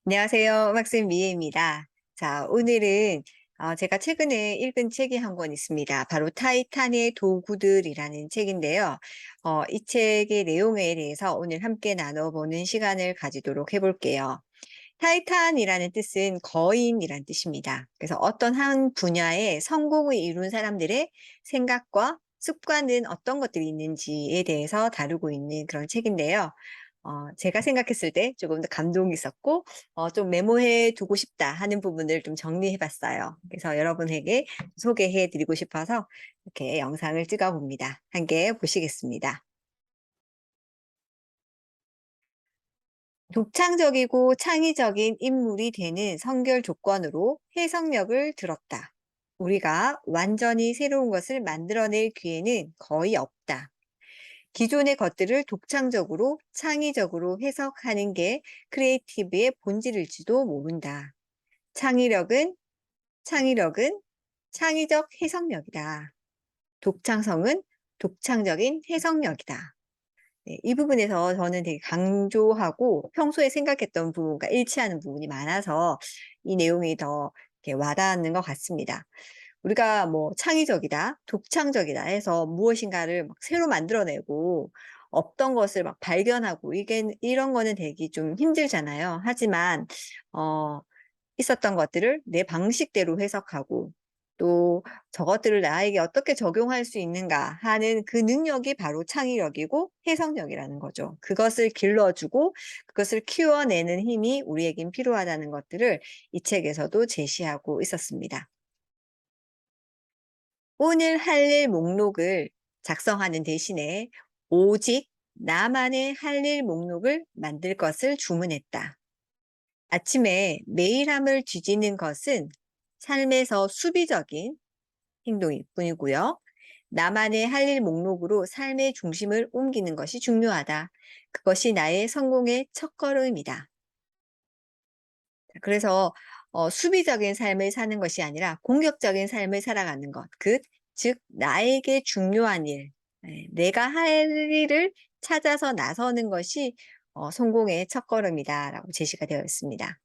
안녕하세요. 음악쌤 미애입니다. 자, 오늘은 제가 최근에 읽은 책이 한 권 있습니다. 바로 타이탄의 도구들이라는 책인데요. 이 책의 내용에 대해서 오늘 함께 나눠보는 시간을 가지도록 해볼게요. 타이탄이라는 뜻은 거인이란 뜻입니다. 그래서 어떤 한 분야에 성공을 이룬 사람들의 생각과 습관은 어떤 것들이 있는지에 대해서 다루고 있는 그런 책인데요. 제가 생각했을 때 조금 더 감동이 있었고, 좀 메모해 두고 싶다 하는 부분을 좀 정리해 봤어요. 그래서 여러분에게 소개해 드리고 싶어서 이렇게 영상을 찍어 봅니다. 함께 보시겠습니다. 독창적이고 창의적인 인물이 되는 선결 조건으로 해석력을 들었다. 우리가 완전히 새로운 것을 만들어낼 기회는 거의 없다. 기존의 것들을 독창적으로 창의적으로 해석하는 게 크리에이티브의 본질일지도 모른다. 창의력은 창의력은 창의적 해석력이다. 독창성은 독창적인 해석력이다. 네, 이 부분에서 저는 되게 강조하고 평소에 생각했던 부분과 일치하는 부분이 많아서 이 내용이 더 이렇게 와닿는 것 같습니다. 우리가 뭐 창의적이다, 독창적이다 해서 무엇인가를 막 새로 만들어내고 없던 것을 막 발견하고 이게 이런 거는 되게 좀 힘들잖아요. 하지만 어, 있었던 것들을 내 방식대로 해석하고 또 저것들을 나에게 어떻게 적용할 수 있는가 하는 그 능력이 바로 창의력이고 해석력이라는 거죠. 그것을 길러주고 그것을 키워내는 힘이 우리에겐 필요하다는 것들을 이 책에서도 제시하고 있었습니다. 오늘 할 일 목록을 작성하는 대신에 오직 나만의 할 일 목록을 만들 것을 주문했다. 아침에 메일함을 뒤지는 것은 삶에서 수비적인 행동일 뿐이고요. 나만의 할 일 목록으로 삶의 중심을 옮기는 것이 중요하다. 그것이 나의 성공의 첫걸음이다. 그래서 수비적인 삶을 사는 것이 아니라 공격적인 삶을 살아가는 것. 즉 나에게 중요한 일, 내가 할 일을 찾아서 나서는 것이 성공의 첫걸음이다라고 제시가 되어 있습니다.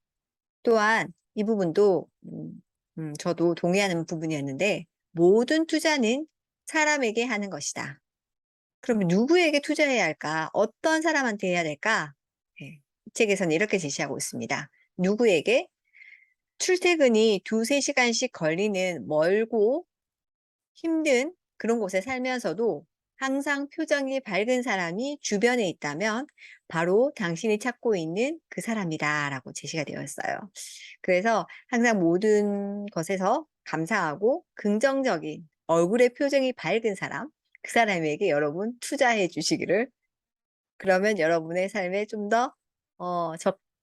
또한 이 부분도 저도 동의하는 부분이었는데 모든 투자는 사람에게 하는 것이다. 그럼 누구에게 투자해야 할까? 어떤 사람한테 해야 될까? 이 책에서는 이렇게 제시하고 있습니다. 누구에게? 출퇴근이 2~3시간씩 걸리는 멀고 힘든 그런 곳에 살면서도 항상 표정이 밝은 사람이 주변에 있다면 바로 당신이 찾고 있는 그 사람이다라고 제시가 되어 있어요. 그래서 항상 모든 것에서 감사하고 긍정적인 얼굴의 표정이 밝은 사람, 그 사람에게 여러분 투자해 주시기를 그러면 여러분의 삶에 좀 더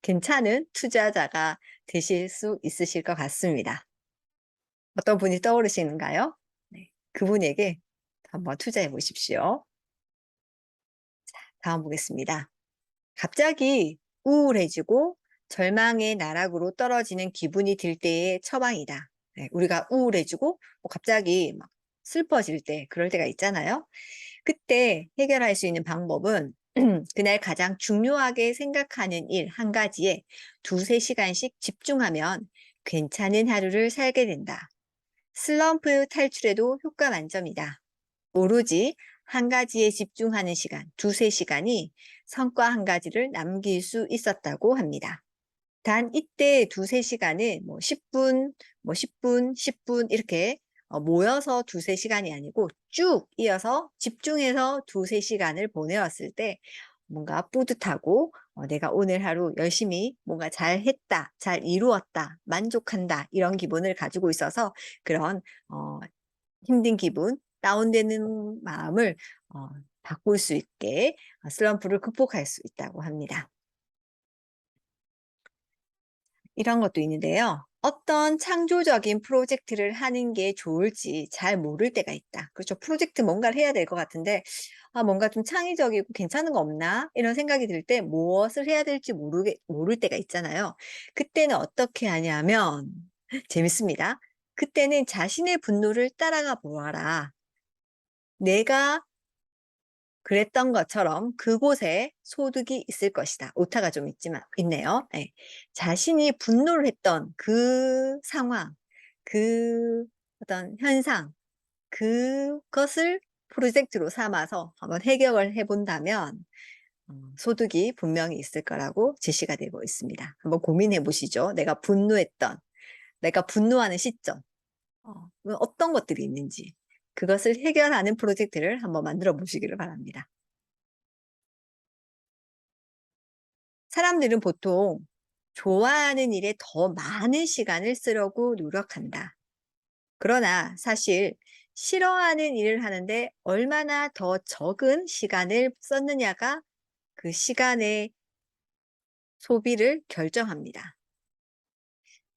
괜찮은 투자자가 되실 수 있으실 것 같습니다. 어떤 분이 떠오르시는가요? 네, 그분에게 한번 투자해 보십시오. 다음 보겠습니다. 갑자기 우울해지고 절망의 나락으로 떨어지는 기분이 들 때의 처방이다. 네, 우리가 우울해지고 뭐 갑자기 막 슬퍼질 때 그럴 때가 있잖아요. 그때 해결할 수 있는 방법은 그날 가장 중요하게 생각하는 일 한 가지에 2~3시간씩 집중하면 괜찮은 하루를 살게 된다. 슬럼프 탈출에도 효과 만점이다. 오로지 한 가지에 집중하는 시간, 2~3시간이 성과 한 가지를 남길 수 있었다고 합니다. 단 이때 2~3시간은 뭐 10분, 뭐 10분, 10분 이렇게 모여서 2~3시간이 아니고 쭉 이어서 집중해서 2~3시간을 보내왔을 때 뭔가 뿌듯하고 내가 오늘 하루 열심히 뭔가 잘했다, 잘 이루었다, 만족한다 이런 기분을 가지고 있어서 그런 힘든 기분, 다운되는 마음을 어, 바꿀 수 있게 슬럼프를 극복할 수 있다고 합니다. 이런 것도 있는데요. 어떤 창조적인 프로젝트를 하는 게 좋을지 잘 모를 때가 있다. 그렇죠. 프로젝트 뭔가를 해야 될 것 같은데, 뭔가 좀 창의적이고 괜찮은 거 없나? 이런 생각이 들 때 무엇을 해야 될지 모를 때가 있잖아요. 그때는 어떻게 하냐면, 재밌습니다. 그때는 자신의 분노를 따라가 보아라. 내가 그랬던 것처럼 그곳에 소득이 있을 것이다. 오타가 좀 있네요. 예. 자신이 분노를 했던 그 상황, 그 어떤 현상, 그것을 프로젝트로 삼아서 한번 해결을 해 본다면 소득이 분명히 있을 거라고 제시가 되고 있습니다. 한번 고민해 보시죠. 내가 분노하는 시점, 어떤 것들이 있는지 그것을 해결하는 프로젝트를 한번 만들어 보시기를 바랍니다. 사람들은 보통 좋아하는 일에 더 많은 시간을 쓰려고 노력한다. 그러나 사실 싫어하는 일을 하는데 얼마나 더 적은 시간을 썼느냐가 그 시간의 소비를 결정합니다.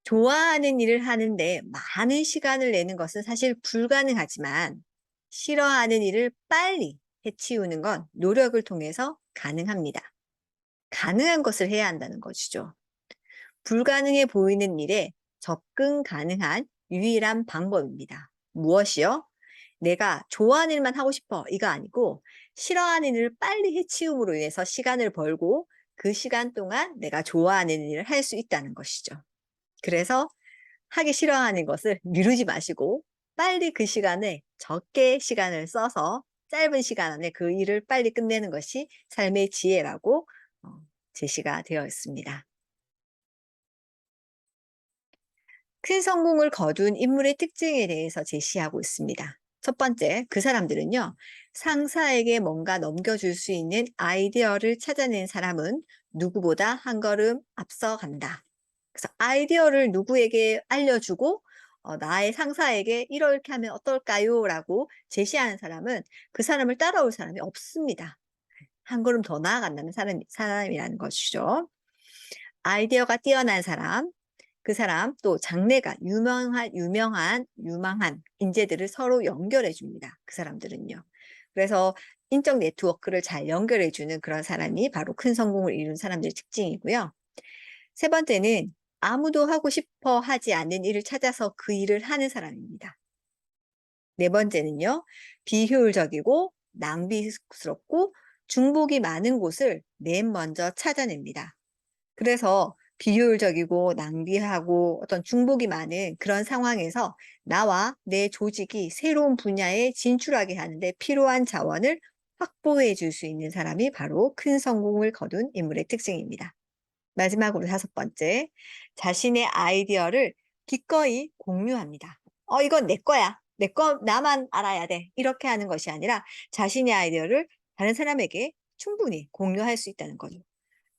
좋아하는 일을 하는데 많은 시간을 내는 것은 사실 불가능하지만 싫어하는 일을 빨리 해치우는 건 노력을 통해서 가능합니다. 가능한 것을 해야 한다는 것이죠. 불가능해 보이는 일에 접근 가능한 유일한 방법입니다. 무엇이요? 내가 좋아하는 일만 하고 싶어. 이거 아니고 싫어하는 일을 빨리 해치움으로 인해서 시간을 벌고 그 시간 동안 내가 좋아하는 일을 할 수 있다는 것이죠. 그래서 하기 싫어하는 것을 미루지 마시고 빨리 그 시간에 적게 시간을 써서 짧은 시간 안에 그 일을 빨리 끝내는 것이 삶의 지혜라고 어, 제시가 되어 있습니다. 큰 성공을 거둔 인물의 특징에 대해서 제시하고 있습니다. 첫 번째, 그 사람들은요, 상사에게 뭔가 넘겨줄 수 있는 아이디어를 찾아낸 사람은 누구보다 한 걸음 앞서간다. 그래서 아이디어를 누구에게 알려주고, 나의 상사에게 이렇게 하면 어떨까요? 라고 제시하는 사람은 그 사람을 따라올 사람이 없습니다. 한 걸음 더 나아간다는 사람이라는 것이죠. 아이디어가 뛰어난 사람, 그 사람 또 장래가 유망한 인재들을 서로 연결해 줍니다. 그 사람들은요. 그래서 인적 네트워크를 잘 연결해 주는 그런 사람이 바로 큰 성공을 이룬 사람들의 특징이고요. 세 번째는 아무도 하고 싶어 하지 않는 일을 찾아서 그 일을 하는 사람입니다. 네 번째는요. 비효율적이고 낭비스럽고 중복이 많은 곳을 맨 먼저 찾아냅니다. 그래서 비효율적이고 낭비하고 어떤 중복이 많은 그런 상황에서 나와 내 조직이 새로운 분야에 진출하게 하는데 필요한 자원을 확보해 줄 수 있는 사람이 바로 큰 성공을 거둔 인물의 특징입니다. 마지막으로 다섯 번째, 자신의 아이디어를 기꺼이 공유합니다. 이건 내 거야. 내 거, 나만 알아야 돼. 이렇게 하는 것이 아니라 자신의 아이디어를 다른 사람에게 충분히 공유할 수 있다는 거죠.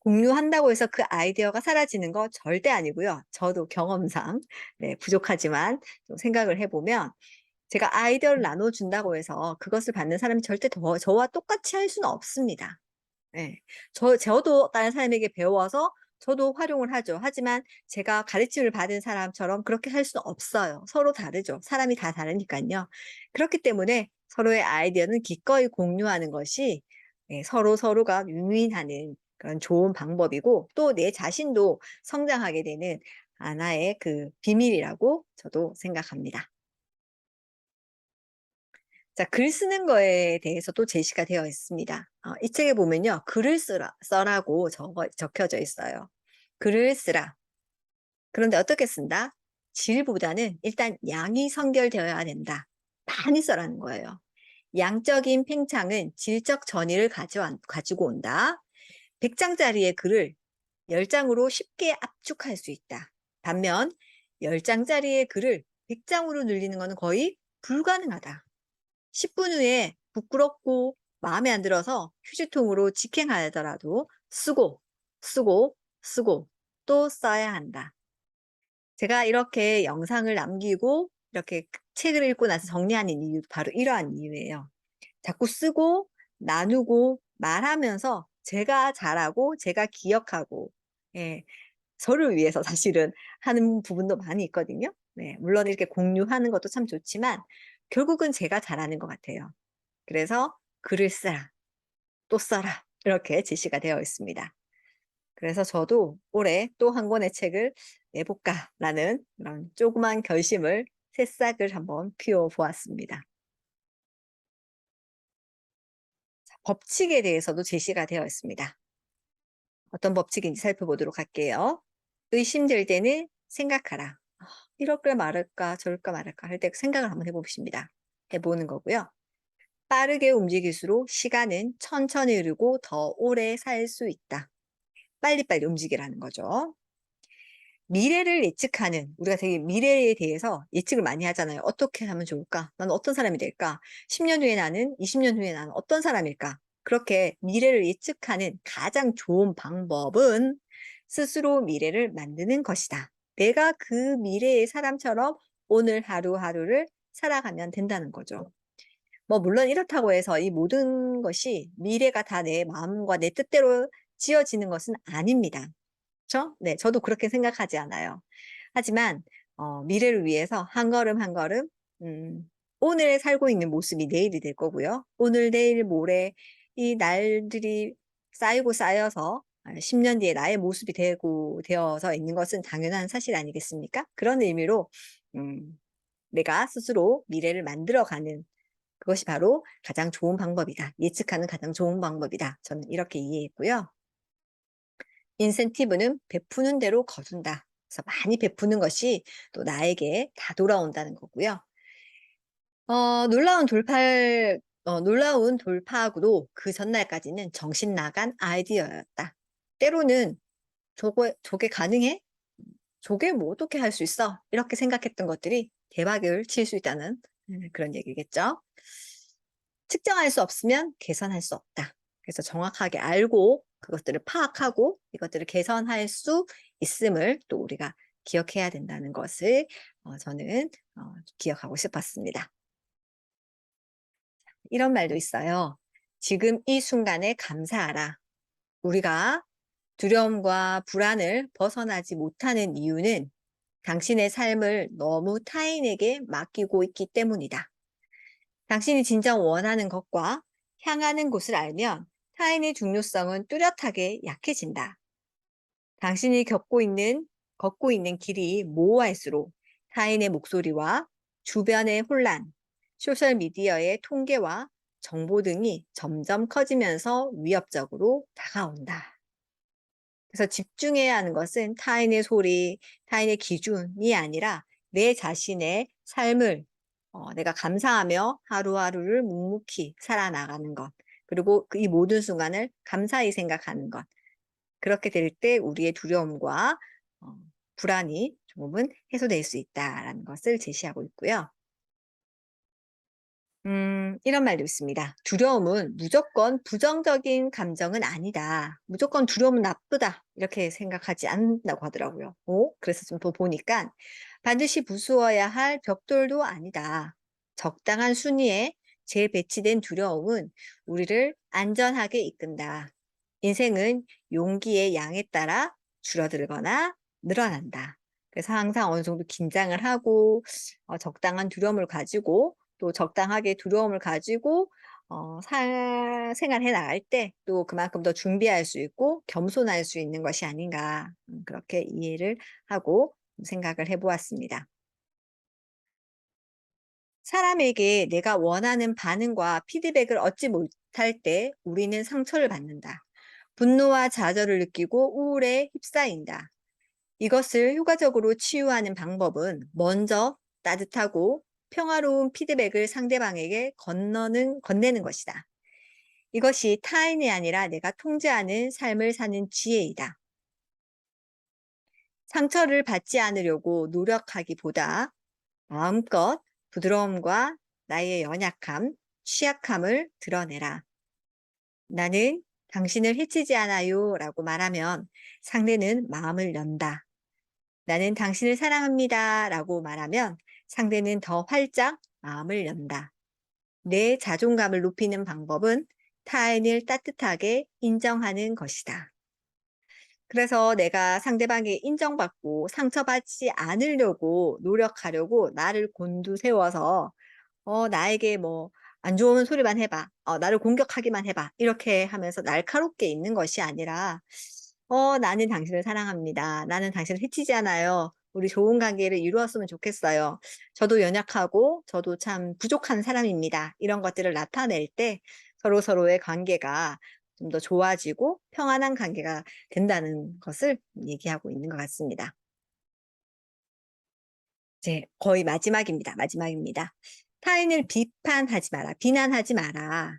공유한다고 해서 그 아이디어가 사라지는 거 절대 아니고요. 저도 경험상 네, 부족하지만 좀 생각을 해보면 제가 아이디어를 나눠준다고 해서 그것을 받는 사람이 절대 저와 똑같이 할 수는 없습니다. 예. 저도 다른 사람에게 배워서 저도 활용을 하죠. 하지만 제가 가르침을 받은 사람처럼 그렇게 할 수는 없어요. 서로 다르죠. 사람이 다 다르니깐요. 그렇기 때문에 서로의 아이디어는 기꺼이 공유하는 것이 서로가 윈윈하는 그런 좋은 방법이고 또 내 자신도 성장하게 되는 하나의 그 비밀이라고 저도 생각합니다. 자, 글 쓰는 거에 대해서도 제시가 되어 있습니다. 이 책에 보면요. 글을 써라고 적혀져 있어요. 글을 쓰라. 그런데 어떻게 쓴다? 질보다는 일단 양이 선결되어야 된다. 많이 써라는 거예요. 양적인 팽창은 질적 전이를 가지고 온다. 100장짜리의 글을 10장으로 쉽게 압축할 수 있다. 반면 10장짜리의 글을 100장으로 늘리는 것은 거의 불가능하다. 10분 후에 부끄럽고 마음에 안 들어서 휴지통으로 직행하더라도 쓰고 또 써야 한다. 제가 이렇게 영상을 남기고 이렇게 책을 읽고 나서 정리하는 이유 바로 이러한 이유예요. 자꾸 쓰고 나누고 말하면서 제가 잘하고 제가 기억하고 예, 저를 위해서 사실은 하는 부분도 많이 있거든요. 네, 물론 이렇게 공유하는 것도 참 좋지만 결국은 제가 잘하는 것 같아요. 그래서 글을 써라, 또 써라 이렇게 제시가 되어 있습니다. 그래서 저도 올해 또 한 권의 책을 내볼까라는 그런 조그만 결심을 새싹을 한번 피워 보았습니다. 법칙에 대해서도 제시가 되어 있습니다. 어떤 법칙인지 살펴보도록 할게요. 의심될 때는 생각하라. 이럴까 말할까 저럴까 말할까 할 때 생각을 한번 해보는 거고요. 빠르게 움직일수록 시간은 천천히 흐르고 더 오래 살 수 있다. 빨리빨리 움직이라는 거죠. 미래를 예측하는, 우리가 되게 미래에 대해서 예측을 많이 하잖아요. 어떻게 하면 좋을까? 나는 어떤 사람이 될까? 10년 후에 나는, 20년 후에 나는 어떤 사람일까? 그렇게 미래를 예측하는 가장 좋은 방법은 스스로 미래를 만드는 것이다. 내가 그 미래의 사람처럼 오늘 하루하루를 살아가면 된다는 거죠. 뭐 물론 이렇다고 해서 이 모든 것이 미래가 다 내 마음과 내 뜻대로 지어지는 것은 아닙니다. 그쵸? 네, 저도 그렇게 생각하지 않아요. 하지만 미래를 위해서 한 걸음 한 걸음 오늘 살고 있는 모습이 내일이 될 거고요. 오늘, 내일, 모레 이 날들이 쌓이고 쌓여서 10년 뒤에 나의 모습이 되어서 있는 것은 당연한 사실 아니겠습니까? 그런 의미로 내가 스스로 미래를 만들어가는 그것이 바로 가장 좋은 방법이다. 예측하는 가장 좋은 방법이다. 저는 이렇게 이해했고요. 인센티브는 베푸는 대로 거둔다. 그래서 많이 베푸는 것이 또 나에게 다 돌아온다는 거고요. 놀라운 돌파구도 그 전날까지는 정신 나간 아이디어였다. 때로는 저게 가능해? 저게 뭐 어떻게 할 수 있어? 이렇게 생각했던 것들이 대박을 칠 수 있다는 그런 얘기겠죠. 측정할 수 없으면 개선할 수 없다. 그래서 정확하게 알고 그것들을 파악하고 이것들을 개선할 수 있음을 또 우리가 기억해야 된다는 것을 저는 기억하고 싶었습니다. 이런 말도 있어요. 지금 이 순간에 감사하라. 우리가 두려움과 불안을 벗어나지 못하는 이유는 당신의 삶을 너무 타인에게 맡기고 있기 때문이다. 당신이 진정 원하는 것과 향하는 곳을 알면 타인의 중요성은 뚜렷하게 약해진다. 당신이 걷고 있는 길이 모호할수록 타인의 목소리와 주변의 혼란, 소셜미디어의 통계와 정보 등이 점점 커지면서 위협적으로 다가온다. 그래서 집중해야 하는 것은 타인의 소리, 타인의 기준이 아니라 내 자신의 삶을 내가 감사하며 하루하루를 묵묵히 살아나가는 것. 그리고 이 모든 순간을 감사히 생각하는 것. 그렇게 될 때 우리의 두려움과 어, 불안이 조금은 해소될 수 있다라는 것을 제시하고 있고요. 이런 말도 있습니다. 두려움은 무조건 부정적인 감정은 아니다. 무조건 두려움은 나쁘다. 이렇게 생각하지 않는다고 하더라고요. 그래서 좀 더 보니까 반드시 부수어야 할 벽돌도 아니다. 적당한 순위에 재배치된 두려움은 우리를 안전하게 이끈다. 인생은 용기의 양에 따라 줄어들거나 늘어난다. 그래서 항상 어느 정도 긴장을 하고 적당한 두려움을 가지고 또 적당하게 두려움을 가지고 생활해 나갈 때 또 그만큼 더 준비할 수 있고 겸손할 수 있는 것이 아닌가 그렇게 이해를 하고 생각을 해 보았습니다. 사람에게 내가 원하는 반응과 피드백을 얻지 못할 때 우리는 상처를 받는다. 분노와 좌절을 느끼고 우울에 휩싸인다. 이것을 효과적으로 치유하는 방법은 먼저 따뜻하고 평화로운 피드백을 상대방에게 건네는 것이다. 이것이 타인이 아니라 내가 통제하는 삶을 사는 지혜이다. 상처를 받지 않으려고 노력하기보다 마음껏 부드러움과 나의 연약함, 취약함을 드러내라. 나는 당신을 해치지 않아요 라고 말하면 상대는 마음을 연다. 나는 당신을 사랑합니다 라고 말하면 상대는 더 활짝 마음을 연다. 내 자존감을 높이는 방법은 타인을 따뜻하게 인정하는 것이다. 그래서 내가 상대방에게 인정받고 상처받지 않으려고 노력하려고 나를 곤두세워서 나에게 뭐 안 좋은 소리만 해봐. 나를 공격하기만 해봐. 이렇게 하면서 날카롭게 있는 것이 아니라 나는 당신을 사랑합니다. 나는 당신을 해치지 않아요. 우리 좋은 관계를 이루었으면 좋겠어요. 저도 연약하고 저도 참 부족한 사람입니다. 이런 것들을 나타낼 때 서로서로의 관계가 좀 더 좋아지고 평안한 관계가 된다는 것을 얘기하고 있는 것 같습니다. 이제 거의 마지막입니다. 마지막입니다. 타인을 비판하지 마라. 비난하지 마라.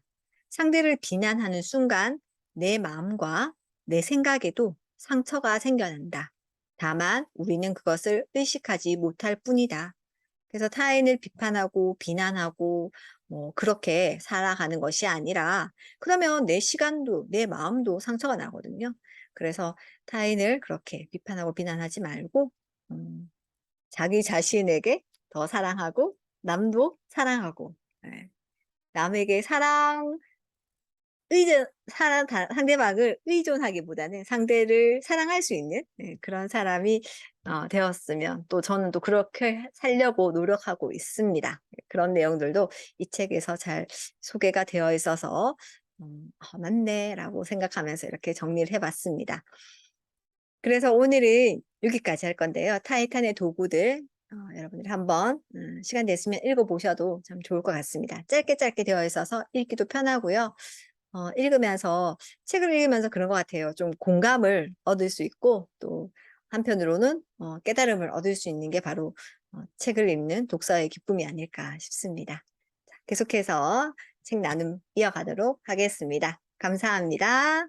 상대를 비난하는 순간 내 마음과 내 생각에도 상처가 생겨난다. 다만 우리는 그것을 의식하지 못할 뿐이다. 그래서 타인을 비판하고 비난하고 뭐 그렇게 살아가는 것이 아니라 그러면 내 시간도 내 마음도 상처가 나거든요. 그래서 타인을 그렇게 비판하고 비난하지 말고 음 자기 자신에게 더 사랑하고 남도 사랑하고 예. 남에게 상대방을 의존하기보다는 상대를 사랑할 수 있는 그런 사람이 되었으면 또 저는 또 그렇게 살려고 노력하고 있습니다. 그런 내용들도 이 책에서 잘 소개가 되어 있어서 '맞네.'라고 생각하면서 이렇게 정리를 해 봤습니다. 그래서 오늘은 여기까지 할 건데요. 타이탄의 도구들 여러분들이 한번 시간 되시면 읽어 보셔도 참 좋을 것 같습니다. 짧게 짧게 되어 있어서 읽기도 편하고요. 읽으면서 책을 읽으면서 그런 것 같아요. 좀 공감을 얻을 수 있고 또 한편으로는 깨달음을 얻을 수 있는 게 바로 책을 읽는 독서의 기쁨이 아닐까 싶습니다. 자, 계속해서 책 나눔 이어가도록 하겠습니다. 감사합니다.